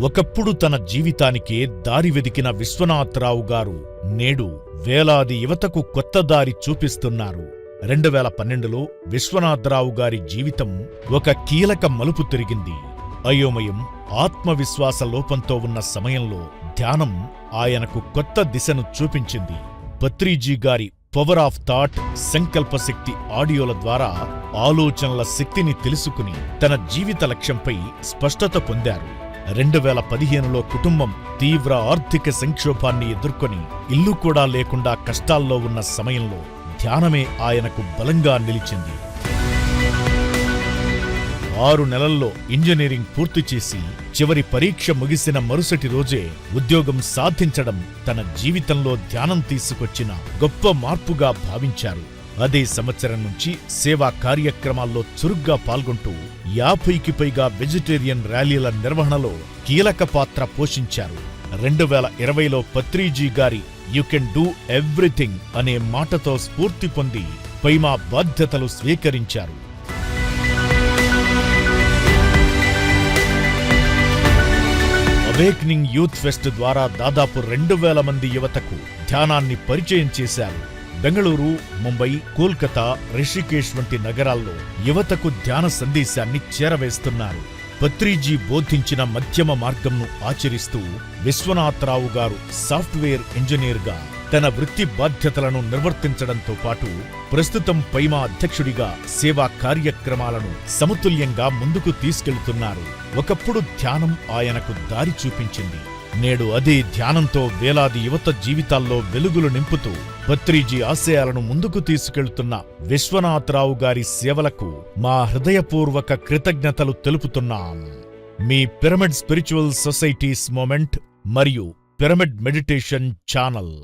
ఒకప్పుడు తన జీవితానికే దారి వెదికిన విశ్వనాథరావు గారు నేడు వేలాది యువతకు కొత్త దారి చూపిస్తున్నారు. 2012లో విశ్వనాథరావు గారి జీవితం ఒక కీలక మలుపు తిరిగింది. అయోమయం, ఆత్మవిశ్వాస లోపంతో ఉన్న సమయంలో ధ్యానం ఆయనకు కొత్త దిశను చూపించింది. పత్రిజీ గారి పవర్ ఆఫ్ థాట్, సంకల్పశక్తి ఆడియోల ద్వారా ఆలోచనల శక్తిని తెలుసుకుని తన జీవిత లక్ష్యంపై స్పష్టత పొందారు. 2015లో కుటుంబం తీవ్ర ఆర్థిక సంక్షోభాన్ని ఎదుర్కొని ఇల్లు కూడా లేకుండా కష్టాల్లో ఉన్న సమయంలో ధ్యానమే ఆయనకు బలంగా నిలిచింది. 6 నెలల్లో ఇంజనీరింగ్ పూర్తి చేసి చివరి పరీక్ష ముగిసిన మరుసటి రోజే ఉద్యోగం సాధించడం తన జీవితంలో ధ్యానం తీసుకొచ్చిన గొప్ప మార్పుగా భావించారు. అదే సంవత్సరం నుంచి సేవా కార్యక్రమాల్లో చురుగ్గా పాల్గొంటూ 50కి పైగా వెజిటేరియన్ ర్యాలీల నిర్వహణలో కీలక పాత్ర పోషించారు. 2020లో పత్రిజీ గారి "యు కెన్ డూ ఎవ్రీథింగ్" అనే మాటతో స్ఫూర్తి పొంది పైమా బాధ్యతలు స్వీకరించారు. అవేక్నింగ్ యూత్ ఫెస్ట్ ద్వారా దాదాపు 2000 మంది యువతకు ధ్యానాన్ని పరిచయం చేశారు. బెంగళూరు, ముంబై, కోల్కతా, రిషికేశ్ వంటి నగరాల్లో యువతకు ధ్యాన సందేశాన్ని చేరవేస్తున్నారు. పత్రిజీ బోధించిన మధ్యమ మార్గంను ఆచరిస్తూ విశ్వనాథరావు గారు సాఫ్ట్వేర్ ఇంజనీర్గా తన వృత్తి బాధ్యతలను నిర్వర్తించడంతో పాటు ప్రస్తుతం పైమా అధ్యక్షుడిగా సేవా కార్యక్రమాలను సమతుల్యంగా ముందుకు తీసుకెళ్తున్నారు. ఒకప్పుడు ధ్యానం ఆయనకు దారి చూపించింది. నేడు అదే ధ్యానంతో వేలాది యువత జీవితాల్లో వెలుగులు నింపుతూ పత్రిజీ ఆశయాలను ముందుకు తీసుకెళ్తున్న విశ్వనాథరావు గారి సేవలకు మా హృదయపూర్వక కృతజ్ఞతలు తెలుపుతున్నాం. మీ పిరమిడ్ స్పిరిచువల్ సొసైటీస్ మూమెంట్ మరియు పిరమిడ్ మెడిటేషన్ ఛానల్.